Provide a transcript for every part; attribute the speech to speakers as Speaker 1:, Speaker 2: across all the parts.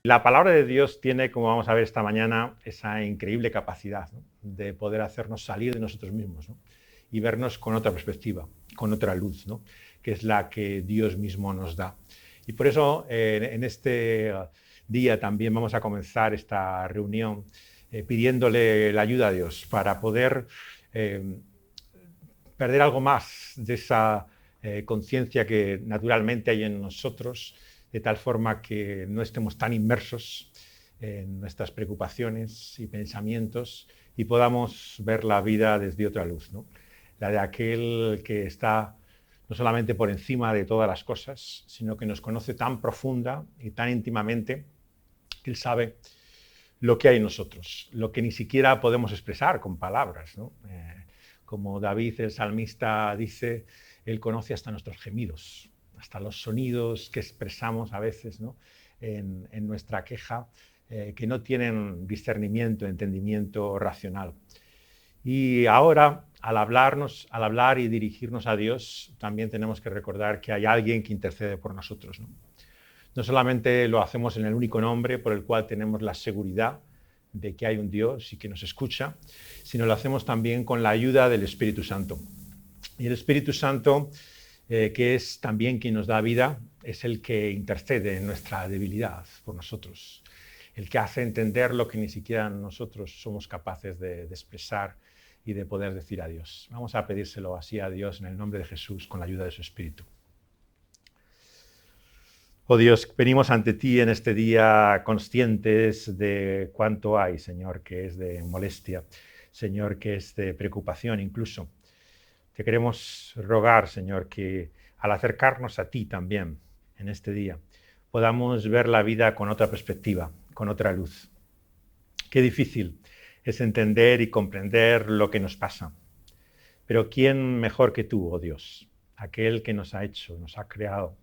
Speaker 1: La palabra de Dios tiene, como vamos a ver esta mañana, esa increíble capacidad, ¿no?, de poder hacernos salir de nosotros mismos, ¿no?, y vernos con otra perspectiva, con otra luz, ¿no?, que es la que Dios mismo nos da. Y por eso en este día también vamos a comenzar esta reunión pidiéndole la ayuda a Dios para poder perder algo más de esa conciencia que naturalmente hay en nosotros, de tal forma que no estemos tan inmersos en nuestras preocupaciones y pensamientos y podamos ver la vida desde otra luz, ¿no?, la de aquel que está no solamente por encima de todas las cosas, sino que nos conoce tan profunda y tan íntimamente que Él sabe lo que hay en nosotros, lo que ni siquiera podemos expresar con palabras, ¿no? Como David, el salmista, dice, Él conoce hasta nuestros gemidos, hasta los sonidos que expresamos a veces, ¿no?, en nuestra queja, que no tienen discernimiento, entendimiento racional. Y ahora, al hablar y dirigirnos a Dios, también tenemos que recordar que hay alguien que intercede por nosotros, ¿no? No solamente lo hacemos en el único nombre por el cual tenemos la seguridad de que hay un Dios y que nos escucha, sino lo hacemos también con la ayuda del Espíritu Santo. Y el Espíritu Santo, que es también quien nos da vida, es el que intercede en nuestra debilidad por nosotros, el que hace entender lo que ni siquiera nosotros somos capaces de expresar y de poder decir a Dios. Vamos a pedírselo así a Dios en el nombre de Jesús, con la ayuda de su Espíritu. Oh Dios, venimos ante ti en este día conscientes de cuánto hay, Señor, que es de molestia, Señor, que es de preocupación incluso. Te queremos rogar, Señor, que al acercarnos a ti también en este día, podamos ver la vida con otra perspectiva, con otra luz. Qué difícil es entender y comprender lo que nos pasa. Pero ¿quién mejor que tú, oh Dios? Aquel que nos ha hecho, nos ha creado,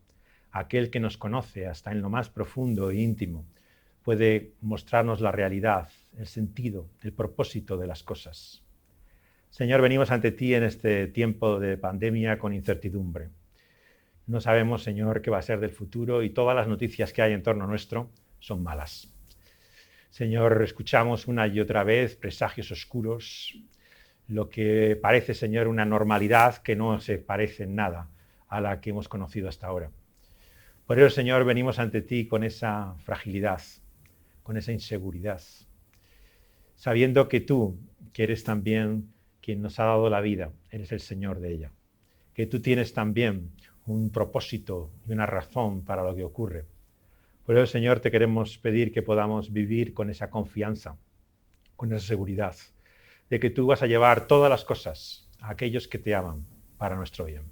Speaker 1: aquel que nos conoce hasta en lo más profundo e íntimo, puede mostrarnos la realidad, el sentido, el propósito de las cosas. Señor, venimos ante ti en este tiempo de pandemia con incertidumbre. No sabemos, Señor, qué va a ser del futuro y todas las noticias que hay en torno nuestro son malas. Señor, escuchamos una y otra vez presagios oscuros, lo que parece, Señor, una normalidad que no se parece en nada a la que hemos conocido hasta ahora. Por eso, Señor, venimos ante ti con esa fragilidad, con esa inseguridad, sabiendo que tú, que eres también quien nos ha dado la vida, eres el Señor de ella, que tú tienes también un propósito y una razón para lo que ocurre. Por eso, Señor, te queremos pedir que podamos vivir con esa confianza, con esa seguridad, de que tú vas a llevar todas las cosas a aquellos que te aman para nuestro bien.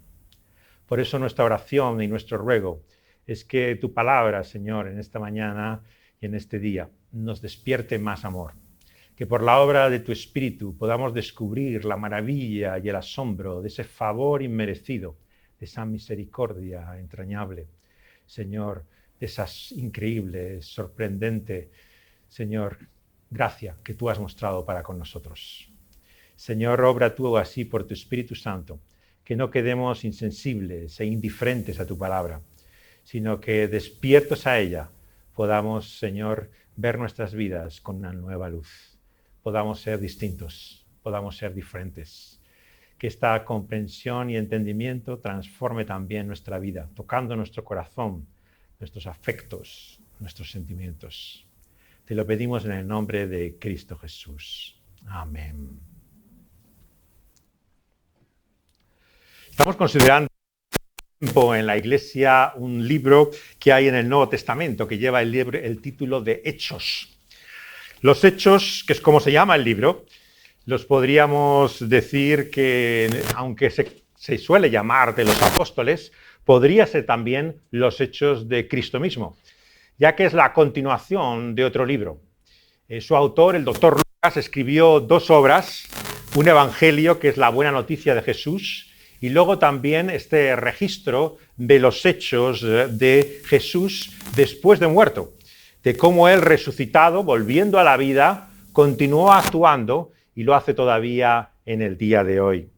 Speaker 1: Por eso nuestra oración y nuestro ruego es que tu palabra, Señor, en esta mañana y en este día, nos despierte más amor. Que por la obra de tu Espíritu podamos descubrir la maravilla y el asombro de ese favor inmerecido, de esa misericordia entrañable, Señor, de esa increíble, sorprendente, Señor, gracia que tú has mostrado para con nosotros. Señor, obra tú así por tu Espíritu Santo, que no quedemos insensibles e indiferentes a tu palabra, sino que despiertos a ella podamos, Señor, ver nuestras vidas con una nueva luz. Podamos ser distintos, podamos ser diferentes. Que esta comprensión y entendimiento transforme también nuestra vida, tocando nuestro corazón, nuestros afectos, nuestros sentimientos. Te lo pedimos en el nombre de Cristo Jesús. Amén. Estamos considerando en la Iglesia un libro que hay en el Nuevo Testamento que lleva el título de Hechos. Los Hechos, que es como se llama el libro, los podríamos decir que, aunque se suele llamar de los apóstoles, podría ser también los Hechos de Cristo mismo, ya que es la continuación de otro libro. Su autor, el doctor Lucas, escribió dos obras, un evangelio, que es la buena noticia de Jesús, y luego también este registro de los hechos de Jesús después de muerto, de cómo él resucitado, volviendo a la vida, continuó actuando y lo hace todavía en el día de hoy.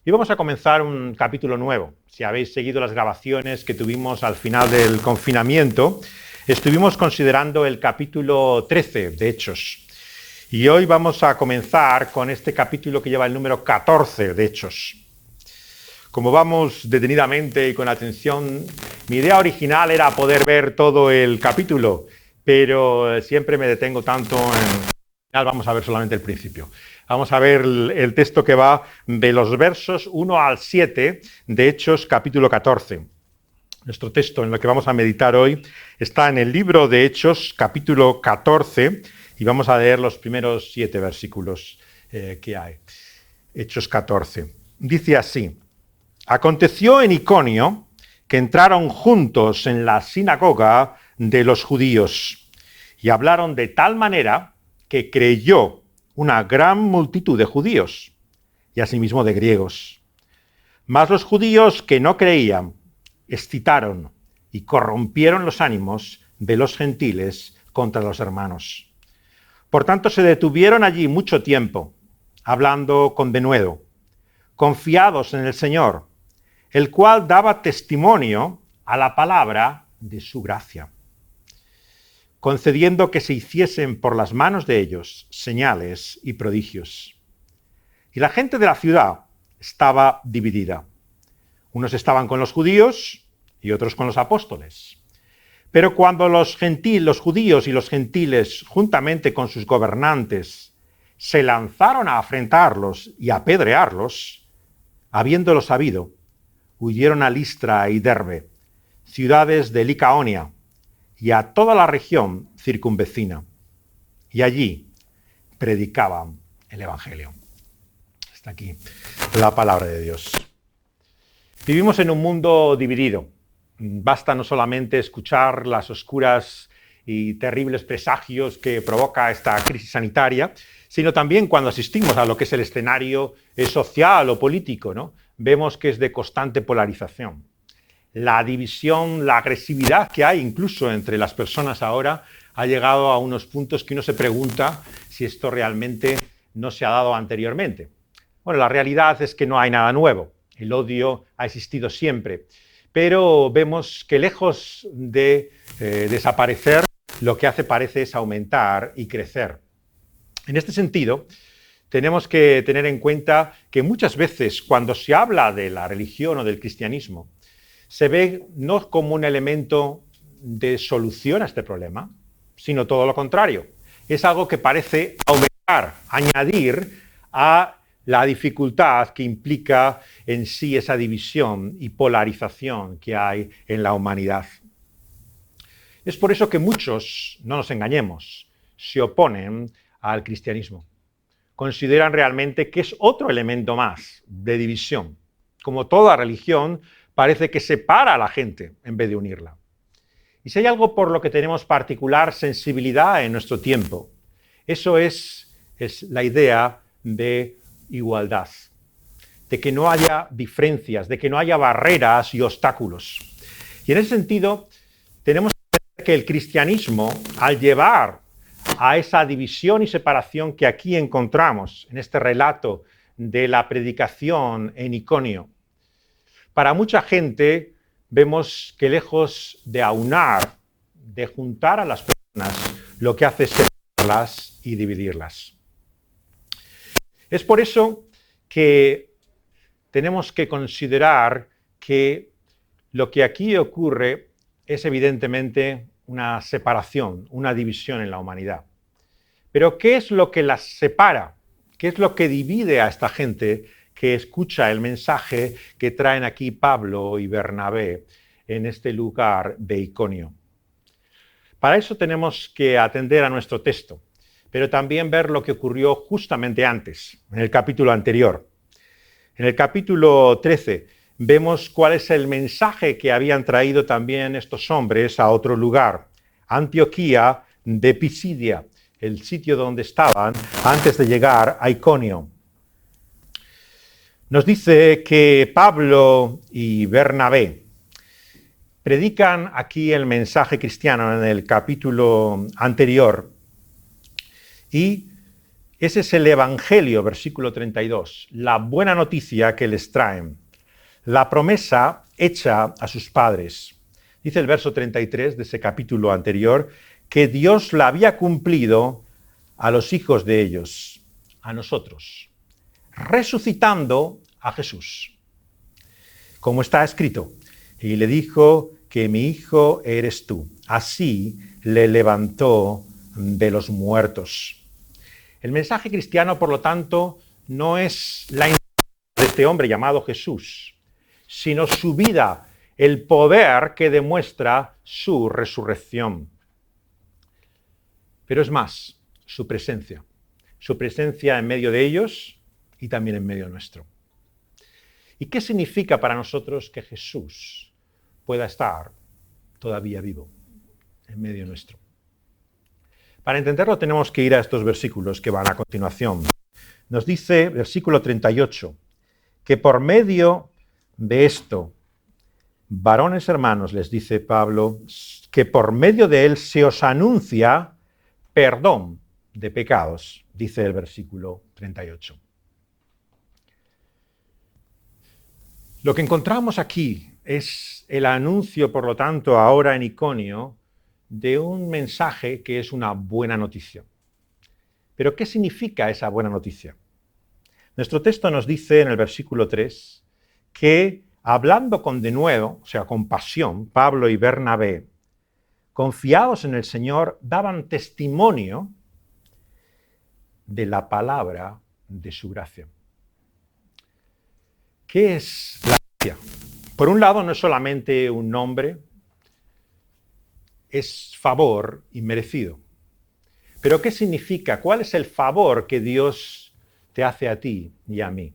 Speaker 1: Y vamos a comenzar un capítulo nuevo. Si habéis seguido las grabaciones que tuvimos al final del confinamiento, Estuvimos considerando el capítulo 13 de Hechos y hoy vamos a comenzar con este capítulo que lleva el número 14 de Hechos. Como vamos detenidamente y con atención, mi idea original era poder ver todo el capítulo, pero siempre me detengo tanto en... Vamos a ver solamente el principio. Vamos a ver el texto que va de los versos 1 al 7 de Hechos capítulo 14. Nuestro texto en lo que vamos a meditar hoy está en el libro de Hechos, capítulo 14, y vamos a leer los primeros 7 versículos que hay. Hechos 14. Dice así: Aconteció en Iconio que entraron juntos en la sinagoga de los judíos y hablaron de tal manera que creyó una gran multitud de judíos y asimismo de griegos. Mas los judíos que no creían excitaron y corrompieron los ánimos de los gentiles contra los hermanos. Por tanto, se detuvieron allí mucho tiempo, hablando con denuedo, confiados en el Señor, el cual daba testimonio a la palabra de su gracia, concediendo que se hiciesen por las manos de ellos señales y prodigios. Y la gente de la ciudad estaba dividida. Unos estaban con los judíos y otros con los apóstoles. Pero cuando los judíos y los gentiles, juntamente con sus gobernantes, se lanzaron a afrentarlos y a apedrearlos, habiéndolo sabido, huyeron a Listra y Derbe, ciudades de Licaonia, y a toda la región circunvecina. Y allí predicaban el Evangelio. Hasta aquí la palabra de Dios. Vivimos en un mundo dividido. Basta no solamente escuchar las oscuras y terribles presagios que provoca esta crisis sanitaria, sino también cuando asistimos a lo que es el escenario social o político, ¿no? Vemos que es de constante polarización. La división, la agresividad que hay incluso entre las personas ahora ha llegado a unos puntos que uno se pregunta si esto realmente no se ha dado anteriormente. Bueno, la realidad es que no hay nada nuevo. El odio ha existido siempre. Pero vemos que lejos de desaparecer, lo que hace parece es aumentar y crecer. En este sentido, tenemos que tener en cuenta que muchas veces cuando se habla de la religión o del cristianismo, se ve no como un elemento de solución a este problema, sino todo lo contrario. Es algo que parece aumentar, añadir a la dificultad que implica en sí esa división y polarización que hay en la humanidad. Es por eso que muchos, no nos engañemos, se oponen al cristianismo. Consideran realmente que es otro elemento más de división. Como toda religión, parece que separa a la gente en vez de unirla. Y si hay algo por lo que tenemos particular sensibilidad en nuestro tiempo, eso es la idea de igualdad, de que no haya diferencias, de que no haya barreras y obstáculos. Y en ese sentido, tenemos que ver que el cristianismo, al llevar a esa división y separación que aquí encontramos en este relato de la predicación en Iconio, para mucha gente vemos que lejos de aunar, de juntar a las personas, lo que hace es separarlas y dividirlas. Es por eso que tenemos que considerar que lo que aquí ocurre es evidentemente una separación, una división en la humanidad. Pero ¿qué es lo que las separa? ¿Qué es lo que divide a esta gente que escucha el mensaje que traen aquí Pablo y Bernabé en este lugar de Iconio? Para eso tenemos que atender a nuestro texto, pero también ver lo que ocurrió justamente antes, en el capítulo anterior. En el capítulo 13 vemos cuál es el mensaje que habían traído también estos hombres a otro lugar, Antioquía de Pisidia, el sitio donde estaban antes de llegar a Iconio. Nos dice que Pablo y Bernabé predican aquí el mensaje cristiano en el capítulo anterior. Y ese es el Evangelio, versículo 32, la buena noticia que les traen, la promesa hecha a sus padres, Dice el verso 33 de ese capítulo anterior que Dios la había cumplido a los hijos de ellos, a nosotros, resucitando a Jesús. Como está escrito, y le dijo que mi hijo eres tú. Así le levantó de los muertos. El mensaje cristiano, por lo tanto, no es la identidad de este hombre llamado Jesús, sino su vida, el poder que demuestra su resurrección. Pero es más, su presencia en medio de ellos y también en medio nuestro. ¿Y qué significa para nosotros que Jesús pueda estar todavía vivo en medio nuestro? Para entenderlo tenemos que ir a estos versículos que van a continuación. Nos dice, versículo 38, que por medio de esto, varones hermanos, les dice Pablo, que por medio de él se os anuncia perdón de pecados, dice el versículo 38. Lo que encontramos aquí es el anuncio, por lo tanto, ahora en Iconio, de un mensaje que es una buena noticia. ¿Pero qué significa esa buena noticia? Nuestro texto nos dice en el versículo 3 que hablando con denuedo, o sea, con pasión, Pablo y Bernabé, confiados en el Señor, daban testimonio de la palabra de su gracia. ¿Qué es la gracia? Por un lado, no es solamente un nombre, es favor inmerecido. Pero ¿qué significa? ¿Cuál es el favor que Dios te hace a ti y a mí?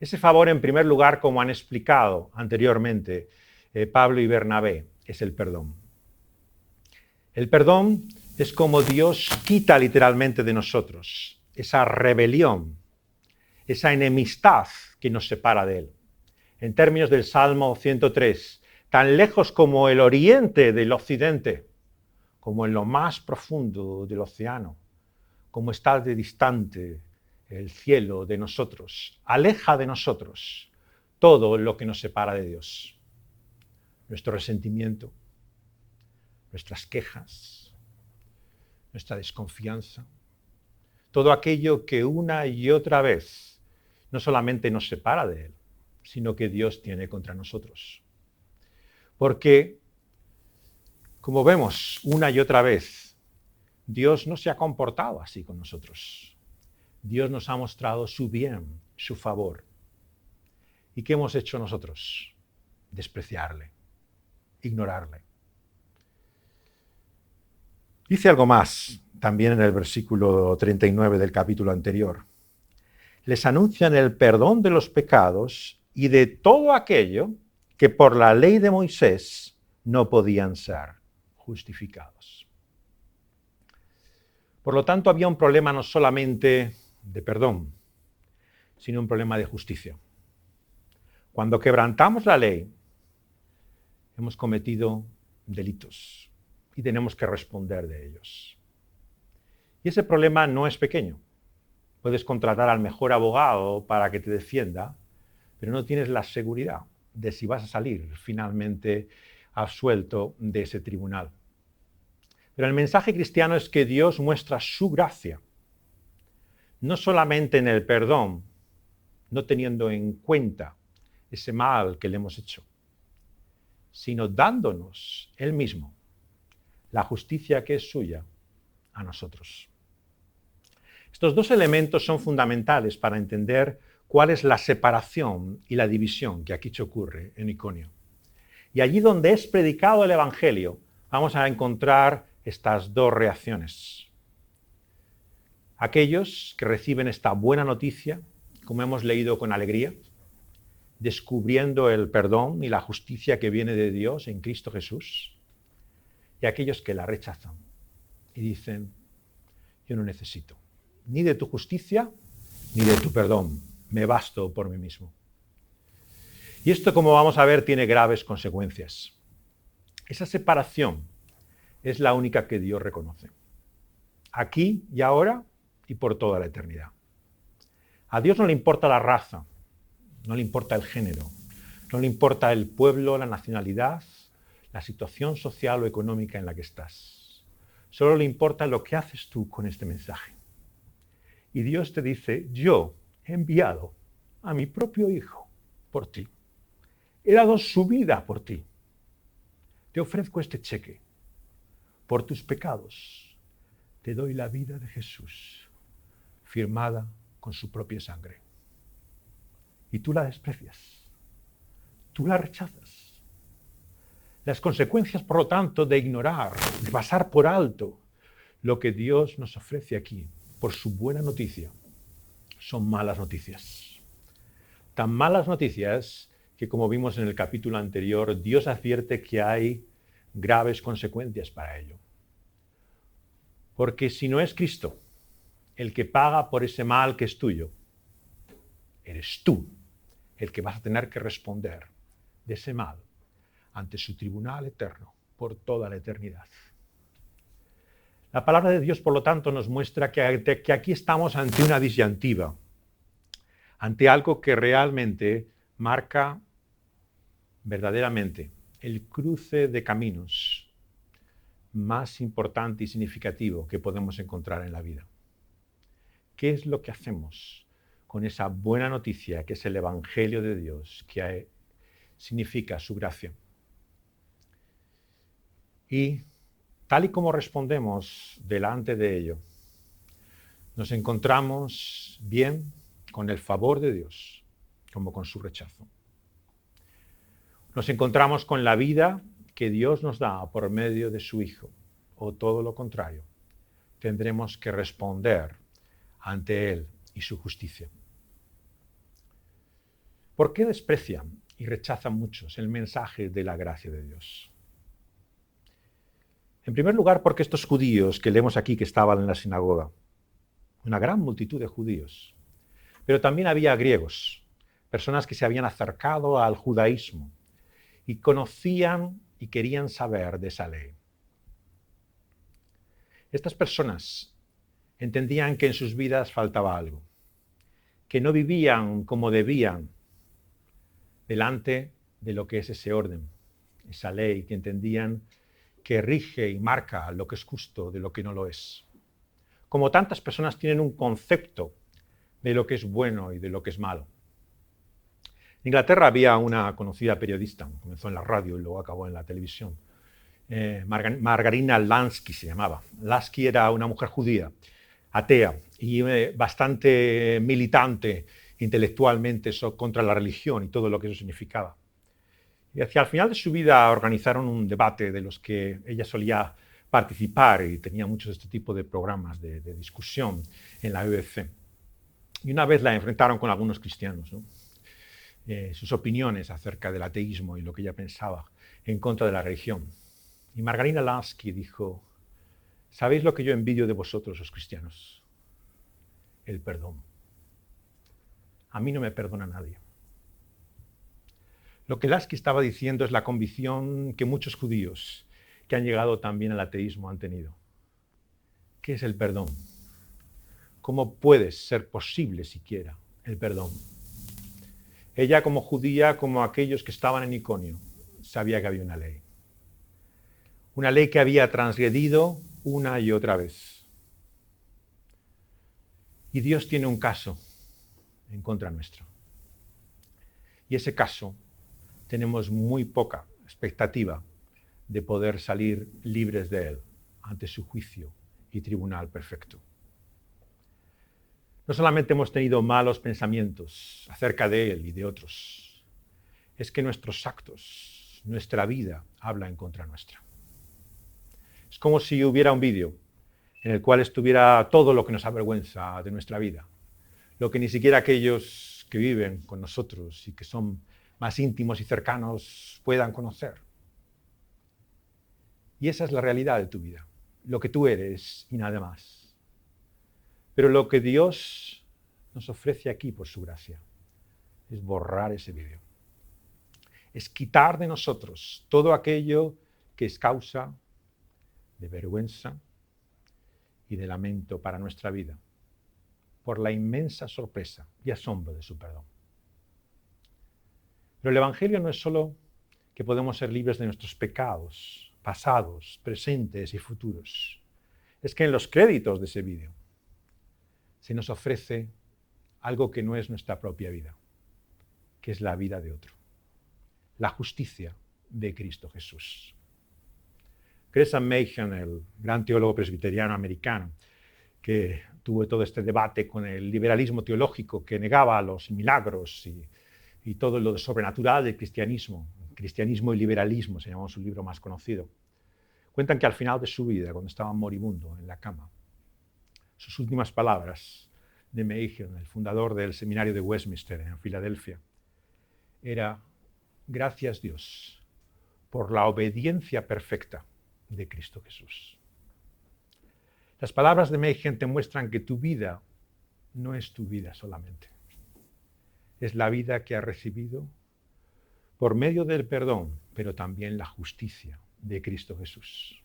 Speaker 1: Ese favor, en primer lugar, como han explicado anteriormente Pablo y Bernabé, es el perdón. El perdón es como Dios quita literalmente de nosotros esa rebelión, esa enemistad que nos separa de Él. En términos del Salmo 103, tan lejos como el oriente del occidente, como en lo más profundo del océano, como está de distante el cielo de nosotros, aleja de nosotros todo lo que nos separa de Dios. Nuestro resentimiento, nuestras quejas, nuestra desconfianza, todo aquello que una y otra vez no solamente nos separa de Él, sino que Dios tiene contra nosotros. Porque, como vemos una y otra vez, Dios no se ha comportado así con nosotros. Dios nos ha mostrado su bien, su favor. ¿Y qué hemos hecho nosotros? Despreciarle, ignorarle. Dice algo más, también en el versículo 39 del capítulo anterior. Les anuncian el perdón de los pecados y de todo aquello que por la ley de Moisés no podían ser justificados. Por lo tanto, había un problema no solamente de perdón, sino un problema de justicia. Cuando quebrantamos la ley, hemos cometido delitos y tenemos que responder de ellos. Y ese problema no es pequeño. Puedes contratar al mejor abogado para que te defienda, pero no tienes la seguridad de si vas a salir finalmente absuelto de ese tribunal. Pero el mensaje cristiano es que Dios muestra su gracia, no solamente en el perdón, no teniendo en cuenta ese mal que le hemos hecho, sino dándonos Él mismo la justicia que es suya a nosotros. Estos dos elementos son fundamentales para entender cuál es la separación y la división que aquí ocurre en Iconio. Y allí donde es predicado el Evangelio, vamos a encontrar estas dos reacciones. Aquellos que reciben esta buena noticia, como hemos leído con alegría, descubriendo el perdón y la justicia que viene de Dios en Cristo Jesús, y aquellos que la rechazan y dicen, yo no necesito ni de tu justicia ni de tu perdón, me basto por mí mismo. Y esto, como vamos a ver, tiene graves consecuencias. Esa separación es la única que Dios reconoce, aquí y ahora y por toda la eternidad. A Dios no le importa la raza, no le importa el género, no le importa el pueblo, la nacionalidad, la situación social o económica en la que estás. Solo le importa lo que haces tú con este mensaje. Y Dios te dice, yo he enviado a mi propio Hijo por ti. He dado su vida por ti. Te ofrezco este cheque. Por tus pecados te doy la vida de Jesús, firmada con su propia sangre. Y tú la desprecias. Tú la rechazas. Las consecuencias, por lo tanto, de ignorar, de pasar por alto lo que Dios nos ofrece aquí, por su buena noticia, son malas noticias. Tan malas noticias que, como vimos en el capítulo anterior, Dios advierte que hay graves consecuencias para ello. Porque si no es Cristo el que paga por ese mal que es tuyo, eres tú el que vas a tener que responder de ese mal ante su tribunal eterno por toda la eternidad. La palabra de Dios, por lo tanto, nos muestra que aquí estamos ante una disyuntiva, ante algo que realmente marca verdaderamente el cruce de caminos más importante y significativo que podemos encontrar en la vida. ¿Qué es lo que hacemos con esa buena noticia que es el Evangelio de Dios, que significa su gracia? Y tal y como respondemos delante de ello, nos encontramos bien con el favor de Dios, como con su rechazo. Nos encontramos con la vida que Dios nos da por medio de su Hijo, o todo lo contrario. Tendremos que responder ante Él y su justicia. ¿Por qué desprecian y rechazan muchos el mensaje de la gracia de Dios? En primer lugar, porque estos judíos que leemos aquí que estaban en la sinagoga, una gran multitud de judíos, pero también había griegos, personas que se habían acercado al judaísmo y conocían y querían saber de esa ley. Estas personas entendían que en sus vidas faltaba algo, que no vivían como debían delante de lo que es ese orden, esa ley, que entendían que rige y marca lo que es justo de lo que no lo es. Como tantas personas tienen un concepto de lo que es bueno y de lo que es malo. En Inglaterra había una conocida periodista, comenzó en la radio y luego acabó en la televisión, Margarina Lansky se llamaba. Lansky era una mujer judía, atea y bastante militante intelectualmente contra la religión y todo lo que eso significaba. Y hacia el final de su vida organizaron un debate de los que ella solía participar y tenía muchos de este tipo de programas de discusión en la BBC. Y una vez la enfrentaron con algunos cristianos, ¿no? Sus opiniones acerca del ateísmo y lo que ella pensaba en contra de la religión. Y Margarina Lansky dijo, ¿sabéis lo que yo envidio de vosotros, los cristianos? El perdón. A mí no me perdona nadie. Lo que Lansky estaba diciendo es la convicción que muchos judíos que han llegado también al ateísmo han tenido. ¿Qué es el perdón? ¿Cómo puede ser posible siquiera el perdón? Ella, como judía, como aquellos que estaban en Iconio, sabía que había una ley. Una ley que había transgredido una y otra vez. Y Dios tiene un caso en contra nuestro. Y ese caso tenemos muy poca expectativa de poder salir libres de él ante su juicio y tribunal perfecto. No solamente hemos tenido malos pensamientos acerca de él y de otros, es que nuestros actos, nuestra vida, habla en contra nuestra. Es como si hubiera un vídeo en el cual estuviera todo lo que nos avergüenza de nuestra vida, lo que ni siquiera aquellos que viven con nosotros y que son más íntimos y cercanos puedan conocer. Y esa es la realidad de tu vida, lo que tú eres y nada más. Pero lo que Dios nos ofrece aquí por su gracia es borrar ese vídeo. Es quitar de nosotros todo aquello que es causa de vergüenza y de lamento para nuestra vida, por la inmensa sorpresa y asombro de su perdón. Pero el Evangelio no es solo que podemos ser libres de nuestros pecados, pasados, presentes y futuros, es que en los créditos de ese vídeo se nos ofrece algo que no es nuestra propia vida, que es la vida de otro, la justicia de Cristo Jesús. Gresham Machen, el gran teólogo presbiteriano americano, que tuvo todo este debate con el liberalismo teológico que negaba los milagros y todo lo sobrenatural del cristianismo. Cristianismo y liberalismo se llamó su libro más conocido. Cuentan que al final de su vida, cuando estaba moribundo en la cama, sus últimas palabras de Machen, el fundador del seminario de Westminster en Filadelfia, era: gracias Dios por la obediencia perfecta de Cristo Jesús. Las palabras de Machen te muestran que tu vida no es tu vida solamente. Es la vida que has recibido por medio del perdón, pero también la justicia de Cristo Jesús.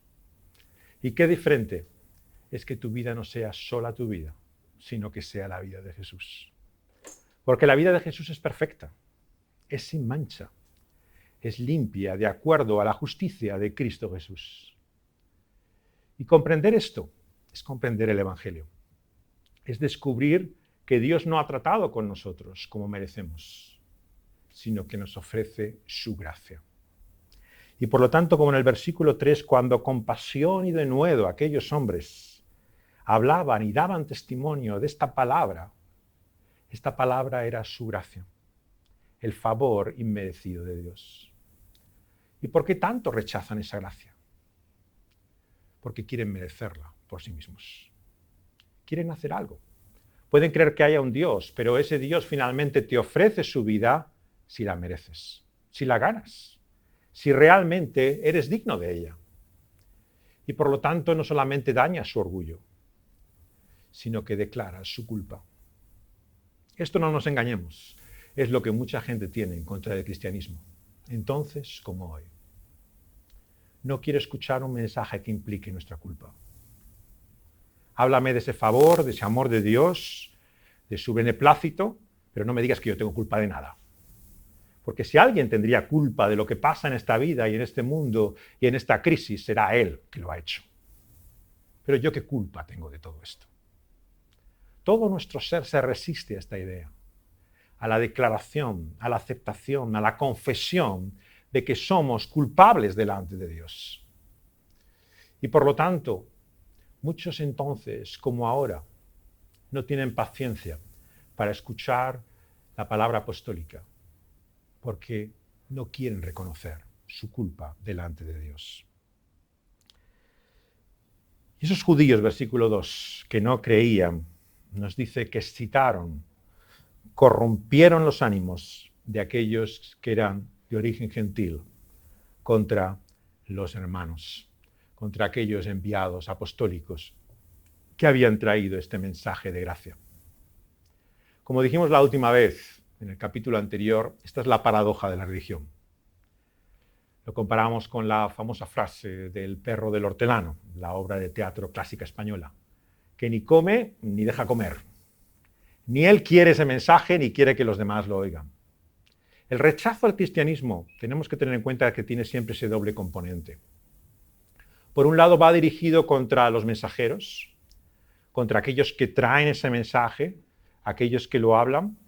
Speaker 1: Y qué diferente es que tu vida no sea sola tu vida, sino que sea la vida de Jesús. Porque la vida de Jesús es perfecta, es sin mancha, es limpia de acuerdo a la justicia de Cristo Jesús. Y comprender esto es comprender el Evangelio. Es descubrir que Dios no ha tratado con nosotros como merecemos, sino que nos ofrece su gracia. Y por lo tanto, como en el versículo 3, cuando con pasión y denuedo aquellos hombres hablaban y daban testimonio de esta palabra era su gracia, el favor inmerecido de Dios. ¿Y por qué tanto rechazan esa gracia? Porque quieren merecerla por sí mismos. Quieren hacer algo. Pueden creer que haya un Dios, pero ese Dios finalmente te ofrece su vida si la mereces, si la ganas, si realmente eres digno de ella. Y por lo tanto no solamente dañas su orgullo, sino que declaras su culpa. Esto, no nos engañemos, es lo que mucha gente tiene en contra del cristianismo, entonces como hoy. No quiero escuchar un mensaje que implique nuestra culpa. Háblame de ese favor, de ese amor de Dios, de su beneplácito, pero no me digas que yo tengo culpa de nada. Porque si alguien tendría culpa de lo que pasa en esta vida y en este mundo y en esta crisis, será Él que lo ha hecho. Pero yo, ¿qué culpa tengo de todo esto? Todo nuestro ser se resiste a esta idea, a la declaración, a la aceptación, a la confesión de que somos culpables delante de Dios. Y por lo tanto, muchos entonces, como ahora, no tienen paciencia para escuchar la palabra apostólica, porque no quieren reconocer su culpa delante de Dios. Y esos judíos, versículo 2, que no creían, nos dice que excitaron, corrompieron los ánimos de aquellos que eran de origen gentil contra los hermanos, contra aquellos enviados apostólicos que habían traído este mensaje de gracia. Como dijimos la última vez, en el capítulo anterior, esta es la paradoja de la religión. Lo comparamos con la famosa frase del perro del hortelano, la obra de teatro clásica española, que ni come ni deja comer. Ni él quiere ese mensaje ni quiere que los demás lo oigan. El rechazo al cristianismo, tenemos que tener en cuenta que tiene siempre ese doble componente. Por un lado va dirigido contra los mensajeros, contra aquellos que traen ese mensaje, aquellos que lo hablan,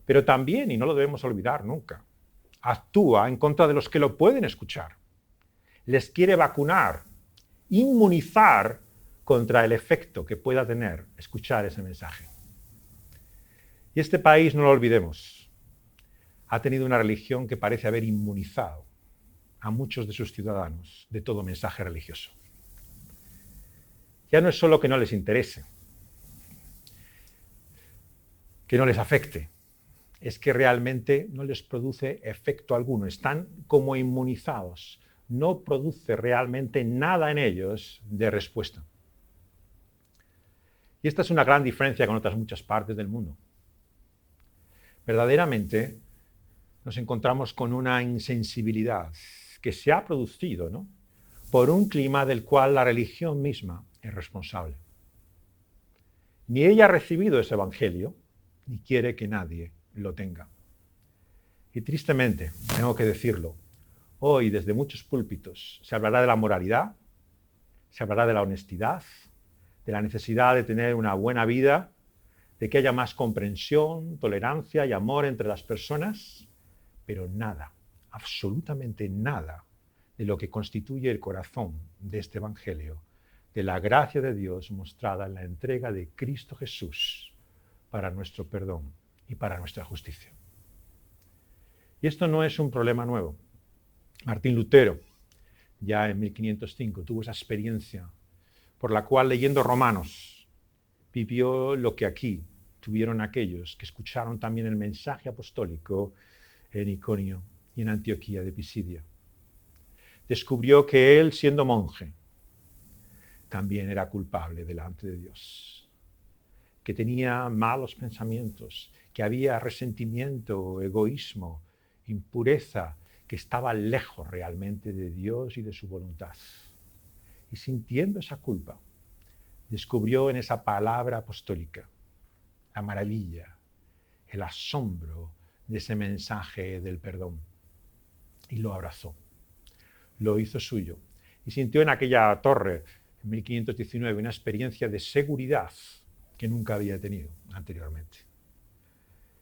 Speaker 1: pero también, y no lo debemos olvidar nunca, actúa en contra de los que lo pueden escuchar. Les quiere vacunar, inmunizar contra el efecto que pueda tener escuchar ese mensaje. Y este país, no lo olvidemos, ha tenido una religión que parece haber inmunizado a muchos de sus ciudadanos de todo mensaje religioso. Ya no es solo que no les interese, que no les afecte, es que realmente no les produce efecto alguno, están como inmunizados, no produce realmente nada en ellos de respuesta. Y esta es una gran diferencia con otras muchas partes del mundo. Verdaderamente nos encontramos con una insensibilidad que se ha producido, ¿no?, por un clima del cual la religión misma es responsable. Ni ella ha recibido ese evangelio, ni quiere que nadie lo tenga. Y tristemente, tengo que decirlo, Hoy, desde muchos púlpitos, se hablará de la moralidad, se hablará de la honestidad, de la necesidad de tener una buena vida, de que haya más comprensión, tolerancia y amor entre las personas, pero nada, absolutamente nada, de lo que constituye el corazón de este Evangelio, de la gracia de Dios mostrada en la entrega de Cristo Jesús para nuestro perdón y para nuestra justicia. Y esto no es un problema nuevo. Martín Lutero, ya en 1505, tuvo esa experiencia por la cual, leyendo Romanos, vivió lo que aquí tuvieron aquellos que escucharon también el mensaje apostólico en Iconio y en Antioquía de Pisidia. Descubrió que él, siendo monje, también era culpable delante de Dios, que tenía malos pensamientos, que había resentimiento, egoísmo, impureza, que estaba lejos realmente de Dios y de su voluntad. Y sintiendo esa culpa, descubrió en esa palabra apostólica la maravilla, el asombro de ese mensaje del perdón. Y lo abrazó, lo hizo suyo. Y sintió en aquella torre, en 1519, una experiencia de seguridad que nunca había tenido anteriormente.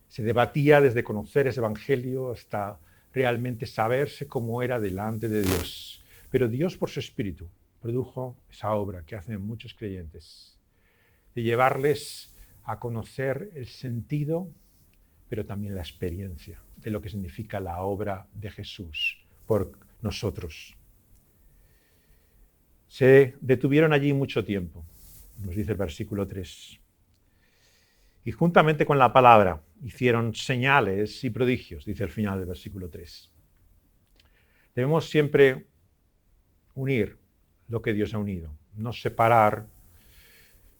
Speaker 1: Se debatía desde conocer ese Evangelio hasta realmente saberse cómo era delante de Dios. Pero Dios, por su Espíritu, produjo esa obra que hacen muchos creyentes, de llevarles a conocer el sentido, pero también la experiencia de lo que significa la obra de Jesús por nosotros. Se detuvieron allí mucho tiempo, nos dice el versículo 3. Y juntamente con la palabra hicieron señales y prodigios, dice el final del versículo 3. Debemos siempre unir lo que Dios ha unido, no separar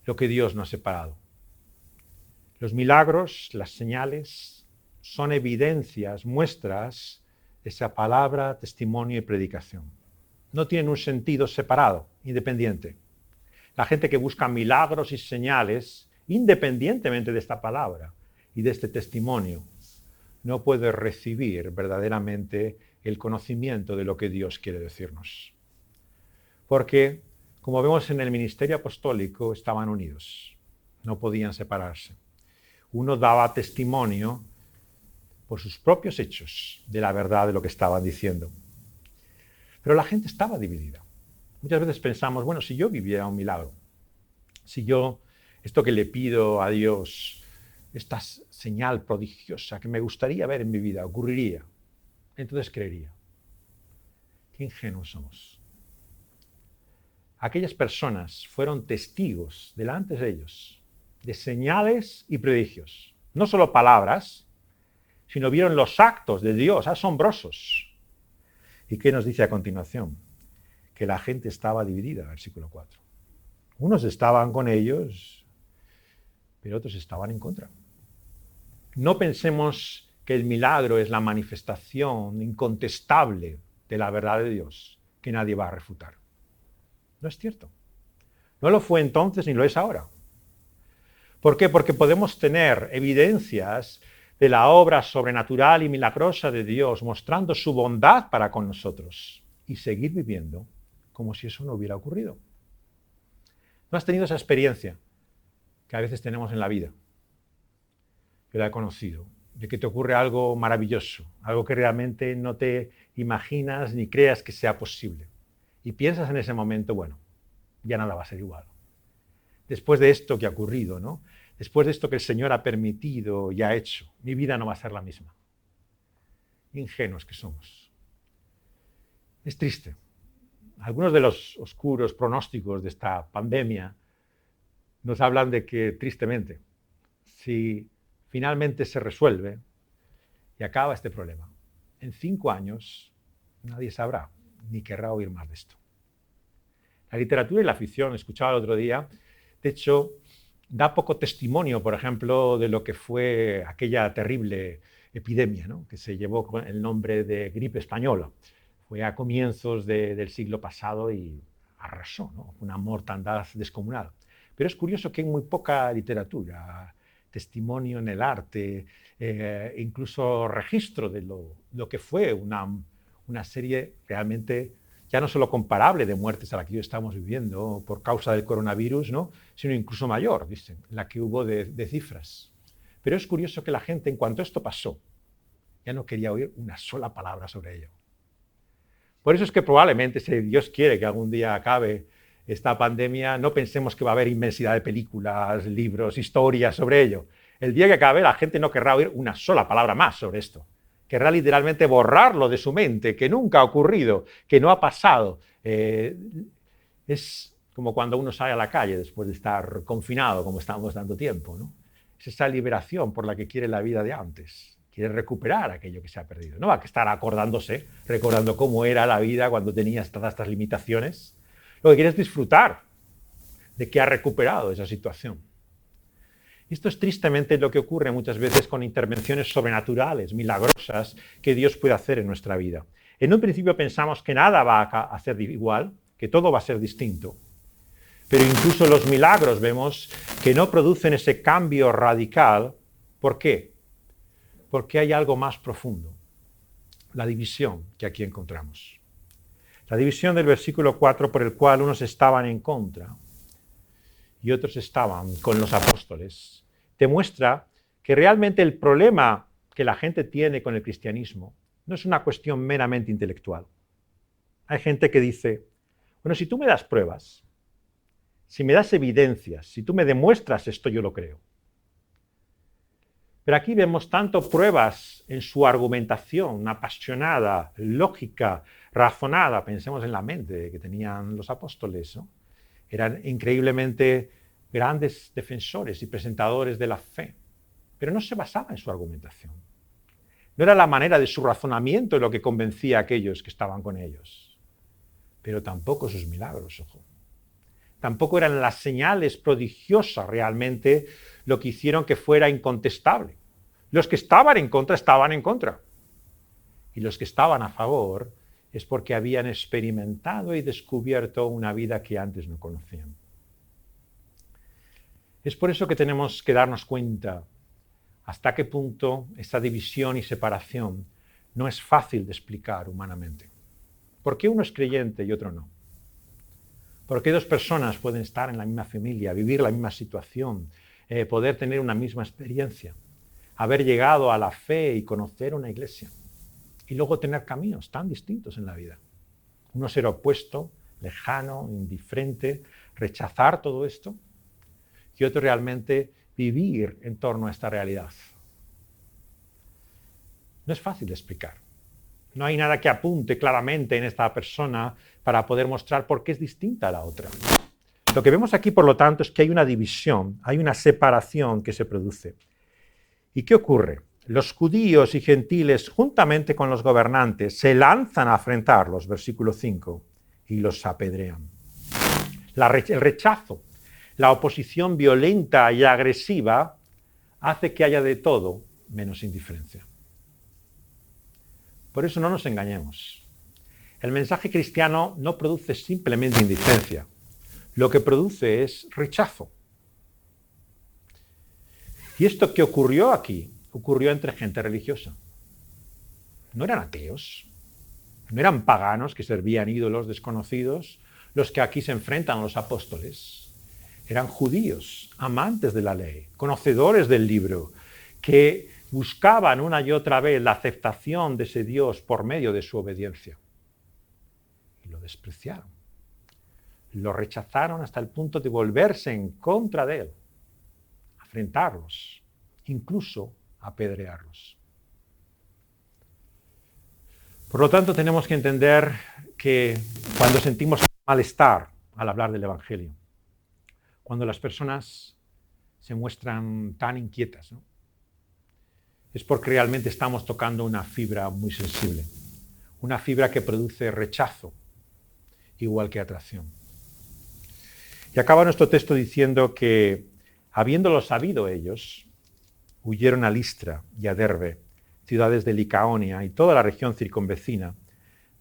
Speaker 1: lo que Dios no ha separado. Los milagros, las señales, son evidencias, muestras de esa palabra, testimonio y predicación. No tienen un sentido separado, independiente. La gente que busca milagros y señales, independientemente de esta palabra y de este testimonio, no puede recibir verdaderamente el conocimiento de lo que Dios quiere decirnos. Porque, como vemos en el ministerio apostólico, estaban unidos, no podían separarse. Uno daba testimonio por sus propios hechos de la verdad de lo que estaban diciendo. Pero la gente estaba dividida. Muchas veces pensamos, bueno, si yo viviera un milagro, si yo, esto que le pido a Dios, esta señal prodigiosa que me gustaría ver en mi vida, ocurriría, entonces creería. Qué ingenuos somos. Aquellas personas fueron testigos delante de ellos de señales y prodigios. No solo palabras, sino vieron los actos de Dios asombrosos. ¿Y qué nos dice a continuación? Que la gente estaba dividida, versículo 4. Unos estaban con ellos, pero otros estaban en contra. No pensemos que el milagro es la manifestación incontestable de la verdad de Dios, que nadie va a refutar. No es cierto. No lo fue entonces ni lo es ahora. ¿Por qué? Porque podemos tener evidencias de la obra sobrenatural y milagrosa de Dios, mostrando su bondad para con nosotros, y seguir viviendo como si eso no hubiera ocurrido. ¿No has tenido esa experiencia que a veces tenemos en la vida? Yo la he conocido, de que te ocurre algo maravilloso, algo que realmente no te imaginas ni creas que sea posible. Y piensas en ese momento, bueno, ya nada va a ser igual. Después de esto que ha ocurrido, ¿no? Después de esto que el Señor ha permitido y ha hecho, mi vida no va a ser la misma. Ingenuos que somos. Es triste. Algunos de los oscuros pronósticos de esta pandemia nos hablan de que, tristemente, si finalmente se resuelve y acaba este problema, en 5 años nadie sabrá ni querrá oír más de esto. La literatura y la ficción, escuchaba el otro día, de hecho, da poco testimonio, por ejemplo, de lo que fue aquella terrible epidemia, ¿no?, que se llevó con el nombre de gripe española. Fue a comienzos del siglo pasado y arrasó, ¿no?, una mortandad descomunal. Pero es curioso que hay muy poca literatura, testimonio en el arte, incluso registro de lo que fue una una serie realmente ya no solo comparable de muertes a la que hoy estamos viviendo por causa del coronavirus, ¿no?, sino incluso mayor, dicen, la que hubo de cifras. Pero es curioso que la gente, en cuanto esto pasó, ya no quería oír una sola palabra sobre ello. Por eso es que probablemente, si Dios quiere que algún día acabe esta pandemia, no pensemos que va a haber inmensidad de películas, libros, historias sobre ello. El día que acabe, la gente no querrá oír una sola palabra más sobre esto. Querrá literalmente borrarlo de su mente, que nunca ha ocurrido, que no ha pasado. Es como cuando uno sale a la calle después de estar confinado, como estamos tanto tiempo, ¿no? Es esa liberación por la que quiere la vida de antes. Quiere recuperar aquello que se ha perdido. No va a estar acordándose, recordando cómo era la vida cuando tenías todas estas limitaciones. Lo que quiere es disfrutar de que ha recuperado esa situación. Y esto es tristemente lo que ocurre muchas veces con intervenciones sobrenaturales, milagrosas, que Dios puede hacer en nuestra vida. En un principio pensamos que nada va a ser igual, que todo va a ser distinto. Pero incluso los milagros vemos que no producen ese cambio radical. ¿Por qué? Porque hay algo más profundo, la división que aquí encontramos. La división del versículo 4, por el cual unos estaban en contra y otros estaban con los apóstoles, demuestra que realmente el problema que la gente tiene con el cristianismo no es una cuestión meramente intelectual. Hay gente que dice, bueno, si tú me das pruebas, si me das evidencias, si tú me demuestras esto, yo lo creo. Pero aquí vemos tanto pruebas en su argumentación apasionada, lógica, razonada. Pensemos en la mente que tenían los apóstoles, ¿no? Eran increíblemente grandes defensores y presentadores de la fe, pero no se basaba en su argumentación. No era la manera de su razonamiento lo que convencía a aquellos que estaban con ellos, pero tampoco sus milagros, ojo. Tampoco eran las señales prodigiosas realmente lo que hicieron que fuera incontestable. Los que estaban en contra estaban en contra. Y los que estaban a favor es porque habían experimentado y descubierto una vida que antes no conocían. Es por eso que tenemos que darnos cuenta hasta qué punto esta división y separación no es fácil de explicar humanamente. ¿Por qué uno es creyente y otro no? ¿Por qué dos personas pueden estar en la misma familia, vivir la misma situación, poder tener una misma experiencia, haber llegado a la fe y conocer una iglesia, y luego tener caminos tan distintos en la vida? Uno ser opuesto, lejano, indiferente, rechazar todo esto, y otro realmente vivir en torno a esta realidad. No es fácil de explicar. No hay nada que apunte claramente en esta persona para poder mostrar por qué es distinta a la otra. Lo que vemos aquí, por lo tanto, es que hay una división, hay una separación que se produce. ¿Y qué ocurre? Los judíos y gentiles, juntamente con los gobernantes, se lanzan a afrentarlos, versículo 5, y los apedrean. El rechazo, la oposición violenta y agresiva hace que haya de todo menos indiferencia. Por eso no nos engañemos. El mensaje cristiano no produce simplemente indiferencia. Lo que produce es rechazo. Y esto que ocurrió aquí, ocurrió entre gente religiosa. No eran ateos, no eran paganos que servían ídolos desconocidos los que aquí se enfrentan a los apóstoles. Eran judíos, amantes de la ley, conocedores del libro, que buscaban una y otra vez la aceptación de ese Dios por medio de su obediencia. Y lo despreciaron. Lo rechazaron hasta el punto de volverse en contra de él, afrentarlos, incluso apedrearlos. Por lo tanto, tenemos que entender que cuando sentimos malestar al hablar del Evangelio, cuando las personas se muestran tan inquietas, ¿no?, es porque realmente estamos tocando una fibra muy sensible, una fibra que produce rechazo, igual que atracción. Y acaba nuestro texto diciendo que, habiéndolo sabido ellos, huyeron a Listra y a Derbe, ciudades de Licaonia y toda la región circunvecina,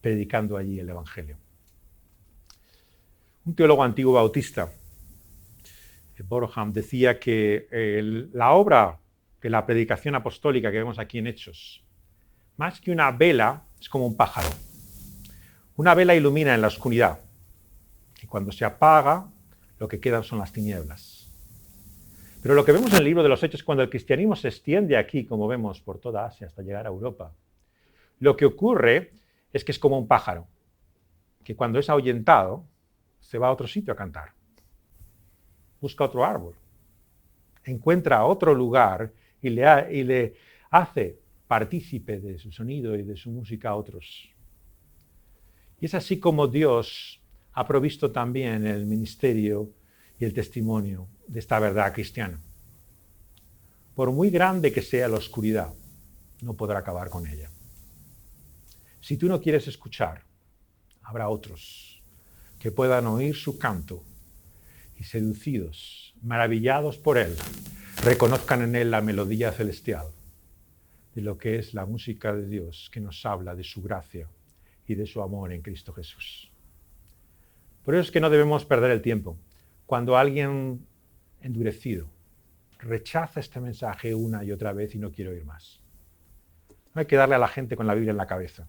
Speaker 1: predicando allí el Evangelio. Un teólogo antiguo bautista, Borham, decía que la obra de la predicación apostólica que vemos aquí en Hechos, más que una vela, es como un pájaro. Una vela ilumina en la oscuridad y cuando se apaga, lo que quedan son las tinieblas. Pero lo que vemos en el libro de los Hechos, cuando el cristianismo se extiende aquí, como vemos por toda Asia hasta llegar a Europa, lo que ocurre es que es como un pájaro, que cuando es ahuyentado, se va a otro sitio a cantar. Busca otro árbol, encuentra otro lugar y le hace partícipe de su sonido y de su música a otros. Y es así como Dios ha provisto también el ministerio y el testimonio de esta verdad cristiana. Por muy grande que sea la oscuridad, no podrá acabar con ella. Si tú no quieres escuchar, habrá otros que puedan oír su canto y seducidos, maravillados por él, reconozcan en él la melodía celestial de lo que es la música de Dios que nos habla de su gracia y de su amor en Cristo Jesús. Por eso es que no debemos perder el tiempo. Cuando alguien endurecido rechaza este mensaje una y otra vez y no quiere oír más. No hay que darle a la gente con la Biblia en la cabeza.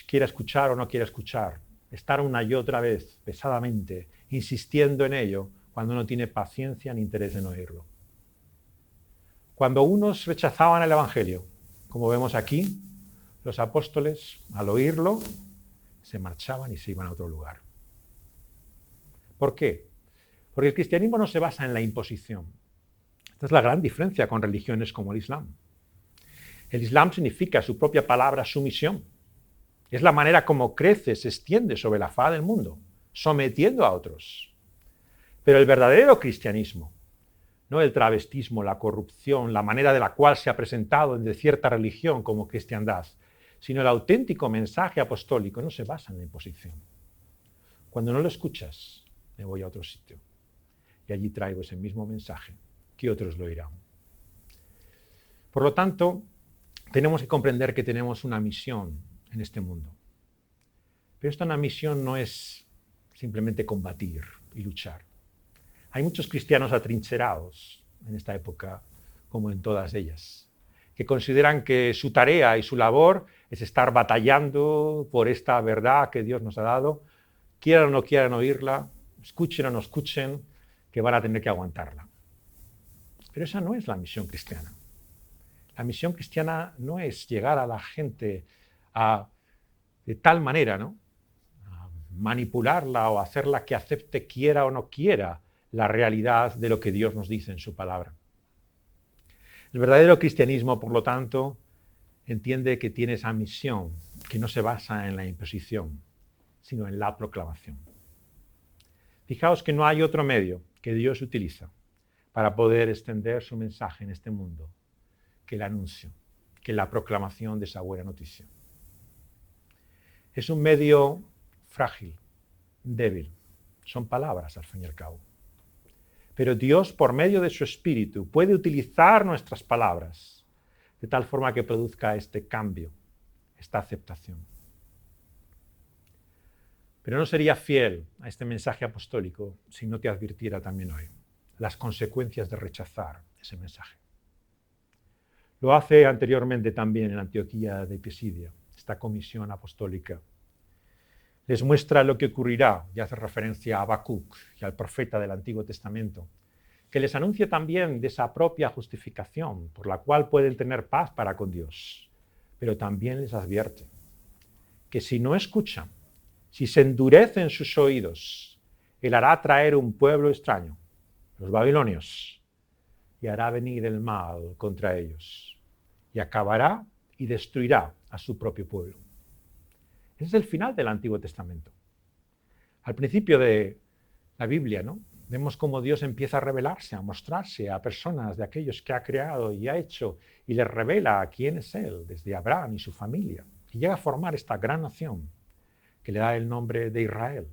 Speaker 1: Quiera escuchar o no quiera escuchar. Estar una y otra vez, pesadamente, insistiendo en ello, cuando no tiene paciencia ni interés en oírlo. Cuando unos rechazaban el Evangelio, como vemos aquí, los apóstoles, al oírlo, se marchaban y se iban a otro lugar. ¿Por qué? Porque el cristianismo no se basa en la imposición. Esta es la gran diferencia con religiones como el Islam. El Islam significa su propia palabra sumisión. Es la manera como crece, se extiende sobre la faz del mundo, sometiendo a otros. Pero el verdadero cristianismo, no el travestismo, la corrupción, la manera de la cual se ha presentado en cierta religión como cristiandad, sino el auténtico mensaje apostólico, no se basa en la imposición. Cuando no lo escuchas, me voy a otro sitio y allí traigo ese mismo mensaje que otros lo oirán. Por lo tanto, tenemos que comprender que tenemos una misión en este mundo. Pero esta misión no es simplemente combatir y luchar. Hay muchos cristianos atrincherados en esta época, como en todas ellas, que consideran que su tarea y su labor es estar batallando por esta verdad que Dios nos ha dado, quieran o no quieran oírla, escuchen o no escuchen, que van a tener que aguantarla. Pero esa no es la misión cristiana. La misión cristiana no es llegar a la gente de tal manera, ¿no?, a manipularla o hacerla que acepte, quiera o no quiera, la realidad de lo que Dios nos dice en su palabra. El verdadero cristianismo, por lo tanto, entiende que tiene esa misión que no se basa en la imposición, sino en la proclamación. Fijaos que no hay otro medio que Dios utiliza para poder extender su mensaje en este mundo que el anuncio, que la proclamación de esa buena noticia. Es un medio frágil, débil. Son palabras, al fin y al cabo. Pero Dios, por medio de su Espíritu, puede utilizar nuestras palabras de tal forma que produzca este cambio, esta aceptación. Pero no sería fiel a este mensaje apostólico si no te advirtiera también hoy las consecuencias de rechazar ese mensaje. Lo hace anteriormente también en Antioquía de Pisidia, esta comisión apostólica. Les muestra lo que ocurrirá, y hace referencia a Habacuc y al profeta del Antiguo Testamento, que les anuncia también de esa propia justificación por la cual pueden tener paz para con Dios, pero también les advierte que si no escuchan, si se endurecen sus oídos, Él hará traer un pueblo extraño, los babilonios, y hará venir el mal contra ellos, y acabará y destruirá a su propio pueblo. Ese es el final del Antiguo Testamento. Al principio de la Biblia, ¿no?, vemos cómo Dios empieza a revelarse, a mostrarse a personas de aquellos que ha creado y ha hecho, y les revela quién es Él, desde Abraham y su familia, y llega a formar esta gran nación que le da el nombre de Israel,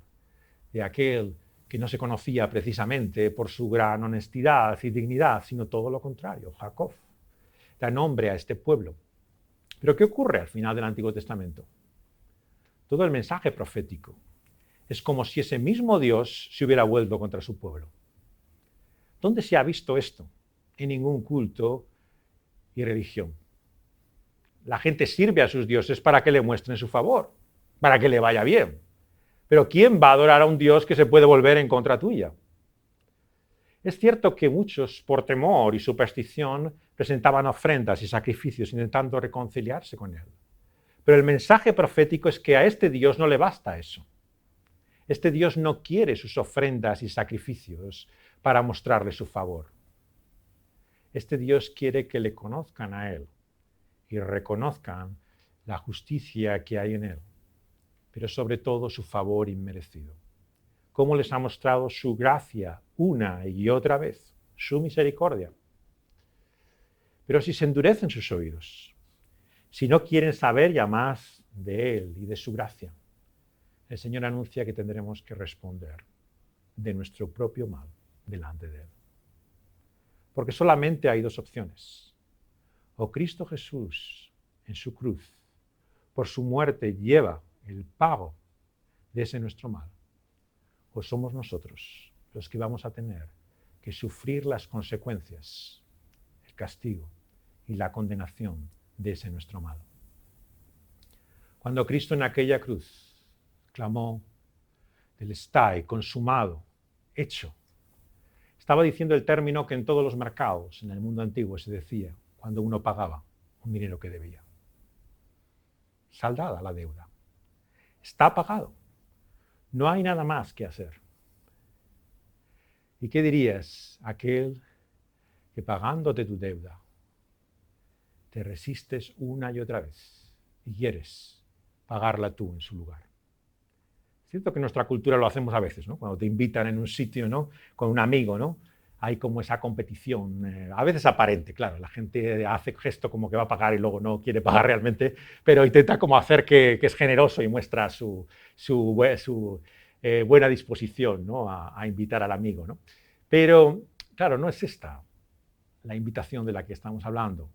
Speaker 1: de aquel que no se conocía precisamente por su gran honestidad y dignidad, sino todo lo contrario, Jacob. Da nombre a este pueblo. Pero ¿qué ocurre al final del Antiguo Testamento? Todo el mensaje profético es como si ese mismo Dios se hubiera vuelto contra su pueblo. ¿Dónde se ha visto esto? En ningún culto y religión. La gente sirve a sus dioses para que le muestren su favor. para que le vaya bien. Pero ¿quién va a adorar a un Dios que se puede volver en contra tuya? Es cierto que muchos, por temor y superstición, presentaban ofrendas y sacrificios intentando reconciliarse con él. Pero el mensaje profético es que a este Dios no le basta eso. Este Dios no quiere sus ofrendas y sacrificios para mostrarle su favor. Este Dios quiere que le conozcan a él y reconozcan la justicia que hay en él, pero sobre todo su favor inmerecido. Cómo les ha mostrado su gracia una y otra vez, su misericordia. Pero si se endurecen sus oídos, si no quieren saber ya más de él y de su gracia, el Señor anuncia que tendremos que responder de nuestro propio mal delante de él. Porque solamente hay dos opciones. O Cristo Jesús en su cruz, por su muerte, lleva el pago de ese nuestro mal, o somos nosotros los que vamos a tener que sufrir las consecuencias, el castigo y la condenación de ese nuestro mal. Cuando Cristo en aquella cruz clamó, Telestai, consumado, hecho, estaba diciendo el término que en todos los mercados en el mundo antiguo se decía cuando uno pagaba un dinero que debía. Saldada la deuda. Está pagado. No hay nada más que hacer. ¿Y qué dirías a aquel que pagándote tu deuda te resistes una y otra vez y quieres pagarla tú en su lugar? Es cierto que en nuestra cultura lo hacemos a veces, ¿no? Cuando te invitan en un sitio, ¿no? Con un amigo, ¿no? Hay como esa competición, a veces aparente, claro, la gente hace gesto como que va a pagar y luego no quiere pagar realmente, pero intenta como hacer que es generoso y muestra su buena disposición, ¿no? a invitar al amigo, ¿no? Pero, claro, no es esta la invitación de la que estamos hablando.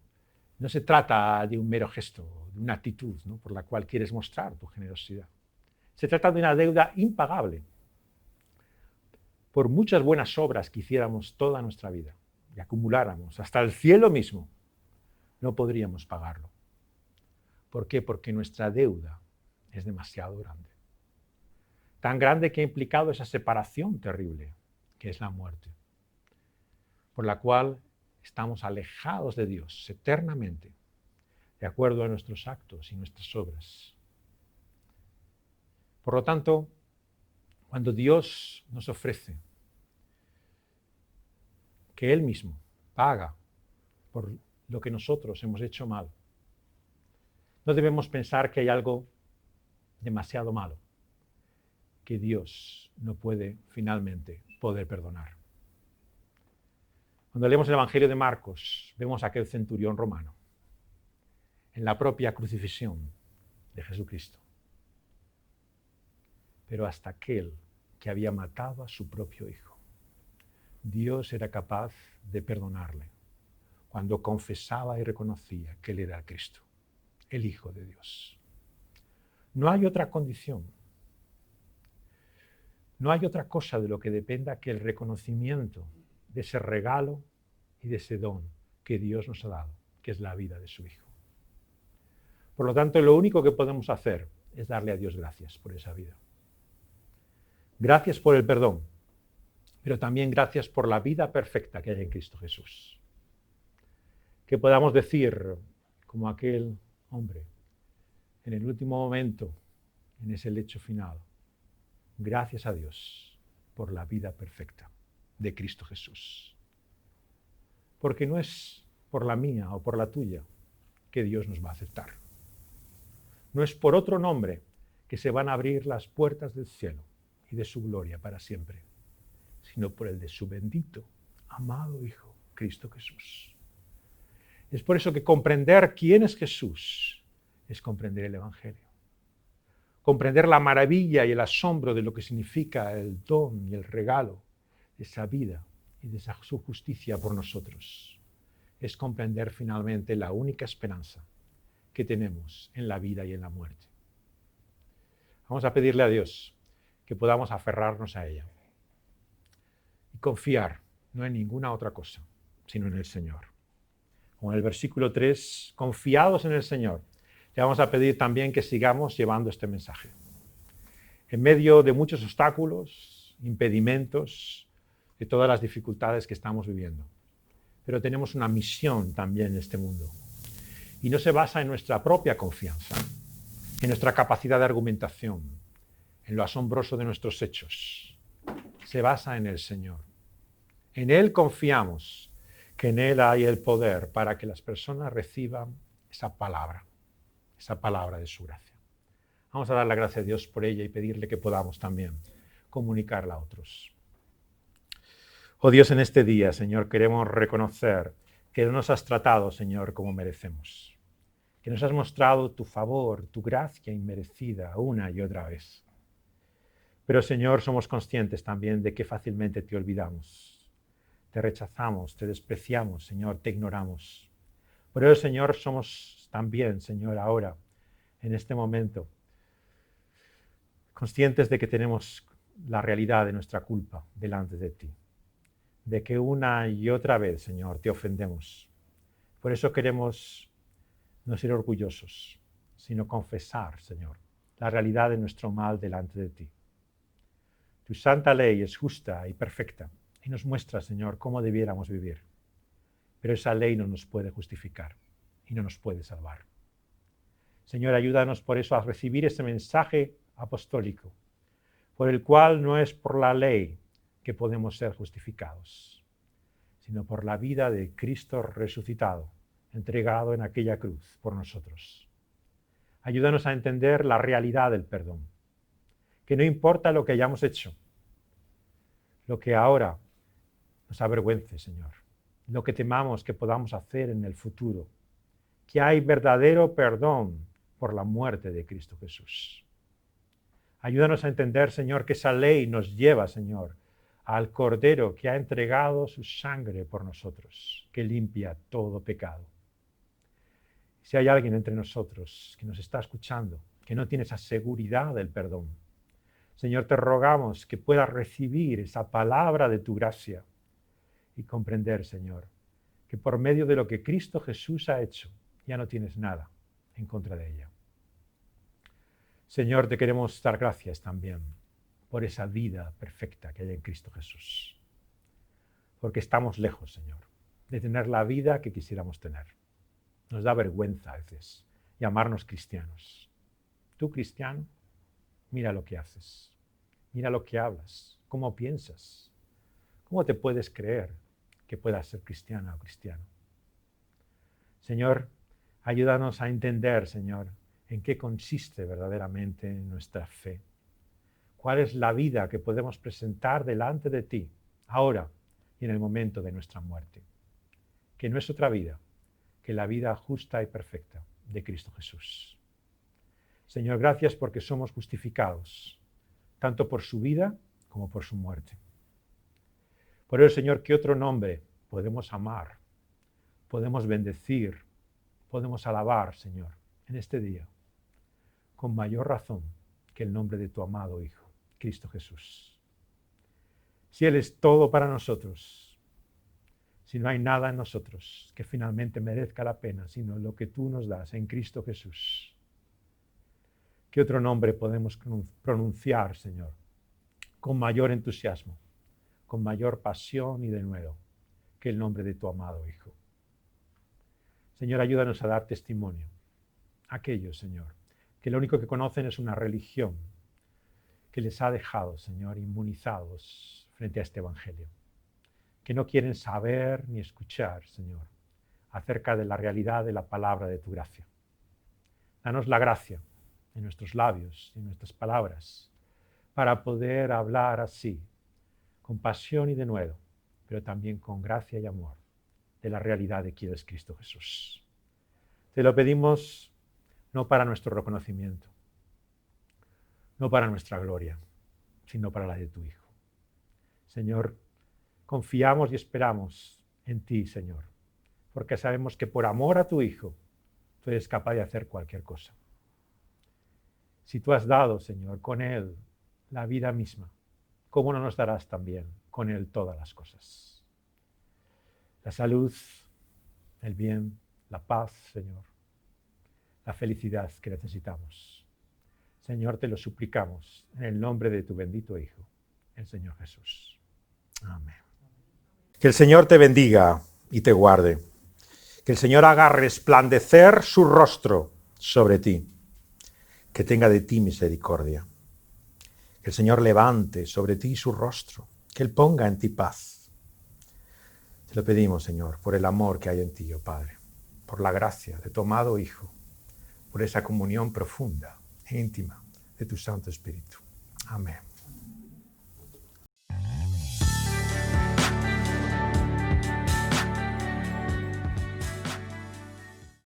Speaker 1: No se trata de un mero gesto, de una actitud, ¿no? por la cual quieres mostrar tu generosidad. Se trata de una deuda impagable. Por muchas buenas obras que hiciéramos toda nuestra vida y acumuláramos hasta el cielo mismo, no podríamos pagarlo. ¿Por qué? Porque nuestra deuda es demasiado grande. Tan grande que ha implicado esa separación terrible que es la muerte, por la cual estamos alejados de Dios eternamente, de acuerdo a nuestros actos y nuestras obras. Por lo tanto, cuando Dios nos ofrece que Él mismo paga por lo que nosotros hemos hecho mal, no debemos pensar que hay algo demasiado malo que Dios no puede finalmente poder perdonar. Cuando leemos el Evangelio de Marcos, vemos a aquel centurión romano en la propia crucifixión de Jesucristo. Pero hasta aquel que había matado a su propio hijo, Dios era capaz de perdonarle cuando confesaba y reconocía que Él era Cristo, el Hijo de Dios. No hay otra condición, no hay otra cosa de lo que dependa que el reconocimiento de ese regalo y de ese don que Dios nos ha dado, que es la vida de su Hijo. Por lo tanto, lo único que podemos hacer es darle a Dios gracias por esa vida. Gracias por el perdón, pero también gracias por la vida perfecta que hay en Cristo Jesús. Que podamos decir, como aquel hombre, en el último momento, en ese lecho final, gracias a Dios por la vida perfecta de Cristo Jesús. Porque no es por la mía o por la tuya que Dios nos va a aceptar. No es por otro nombre que se van a abrir las puertas del cielo y de su gloria para siempre, sino por el de su bendito, amado Hijo, Cristo Jesús. Es por eso que comprender quién es Jesús es comprender el Evangelio. Comprender la maravilla y el asombro de lo que significa el don y el regalo de esa vida y de su justicia por nosotros. Es comprender finalmente la única esperanza que tenemos en la vida y en la muerte. Vamos a pedirle a Dios que podamos aferrarnos a ella y confiar no en ninguna otra cosa, sino en el Señor. Como en el versículo 3, confiados en el Señor, Le vamos a pedir también que sigamos llevando este mensaje. En medio de muchos obstáculos, impedimentos, de todas las dificultades que estamos viviendo. Pero tenemos una misión también en este mundo. Y no se basa en nuestra propia confianza, en nuestra capacidad de argumentación, en lo asombroso de nuestros hechos. Se basa en el Señor. En Él confiamos, que en Él hay el poder para que las personas reciban esa palabra de su gracia. Vamos a dar la gracia a Dios por ella y pedirle que podamos también comunicarla a otros. Oh Dios, en este día, Señor, queremos reconocer que no nos has tratado, Señor, como merecemos. Que nos has mostrado tu favor, tu gracia inmerecida una y otra vez. Pero, Señor, somos conscientes también de que fácilmente te olvidamos. Te rechazamos, te despreciamos, Señor, te ignoramos. Por eso, Señor, somos también, Señor, ahora, en este momento, conscientes de que tenemos la realidad de nuestra culpa delante de ti. De que una y otra vez, Señor, te ofendemos. Por eso queremos no ser orgullosos, sino confesar, Señor, la realidad de nuestro mal delante de ti. Tu santa ley es justa y perfecta y nos muestra, Señor, cómo debiéramos vivir. Pero esa ley no nos puede justificar y no nos puede salvar. Señor, ayúdanos por eso a recibir ese mensaje apostólico, por el cual no es por la ley que podemos ser justificados, sino por la vida de Cristo resucitado, entregado en aquella cruz por nosotros. Ayúdanos a entender la realidad del perdón, que no importa lo que hayamos hecho, lo que ahora nos avergüence, Señor, lo que temamos que podamos hacer en el futuro, que hay verdadero perdón por la muerte de Cristo Jesús. Ayúdanos a entender, Señor, que esa ley nos lleva, Señor, al Cordero que ha entregado su sangre por nosotros, que limpia todo pecado. Si hay alguien entre nosotros que nos está escuchando, que no tiene esa seguridad del perdón, Señor, te rogamos que pueda recibir esa palabra de tu gracia y comprender, Señor, que por medio de lo que Cristo Jesús ha hecho, ya no tienes nada en contra de ella. Señor, te queremos dar gracias también por esa vida perfecta que hay en Cristo Jesús. Porque estamos lejos, Señor, de tener la vida que quisiéramos tener. Nos da vergüenza a veces llamarnos cristianos. Tú, cristiano, mira lo que haces, mira lo que hablas, cómo piensas, cómo te puedes creer que puedas ser cristiana o cristiano. Señor, ayúdanos a entender, Señor, en qué consiste verdaderamente nuestra fe. ¿Cuál es la vida que podemos presentar delante de ti ahora y en el momento de nuestra muerte? Que no es otra vida que la vida justa y perfecta de Cristo Jesús. Señor, gracias porque somos justificados, tanto por su vida como por su muerte. Por eso, Señor, ¿qué otro nombre podemos amar, podemos bendecir, podemos alabar, Señor, en este día? Con mayor razón que el nombre de tu amado Hijo, Cristo Jesús. Si Él es todo para nosotros, si no hay nada en nosotros que finalmente merezca la pena, sino lo que tú nos das en Cristo Jesús, ¿qué otro nombre podemos pronunciar, Señor, con mayor entusiasmo, con mayor pasión y denuedo que el nombre de tu amado Hijo? Señor, ayúdanos a dar testimonio a aquellos, Señor, que lo único que conocen es una religión que les ha dejado, Señor, inmunizados frente a este Evangelio, que no quieren saber ni escuchar, Señor, acerca de la realidad de la palabra de tu gracia. Danos la gracia en nuestros labios y en nuestras palabras para poder hablar así, con pasión y denuedo, pero también con gracia y amor, de la realidad de quién es Cristo Jesús. Te lo pedimos no para nuestro reconocimiento, no para nuestra gloria, sino para la de tu Hijo. Señor, confiamos y esperamos en ti, Señor, porque sabemos que por amor a tu Hijo, tú eres capaz de hacer cualquier cosa. Si tú has dado, Señor, con Él la vida misma, ¿cómo no nos darás también con Él todas las cosas? La salud, el bien, la paz, Señor. la felicidad que necesitamos. Señor, te lo suplicamos en el nombre de tu bendito Hijo, el Señor Jesús. Amén. Que el Señor te bendiga y te guarde. Que el Señor haga resplandecer su rostro sobre ti. Que tenga de ti misericordia. Que el Señor levante sobre ti su rostro. Que Él ponga en ti paz. Te lo pedimos, Señor, por el amor que hay en ti, oh Padre. Por la gracia de tu amado Hijo. Por esa comunión profunda e íntima de tu Santo Espíritu. Amén.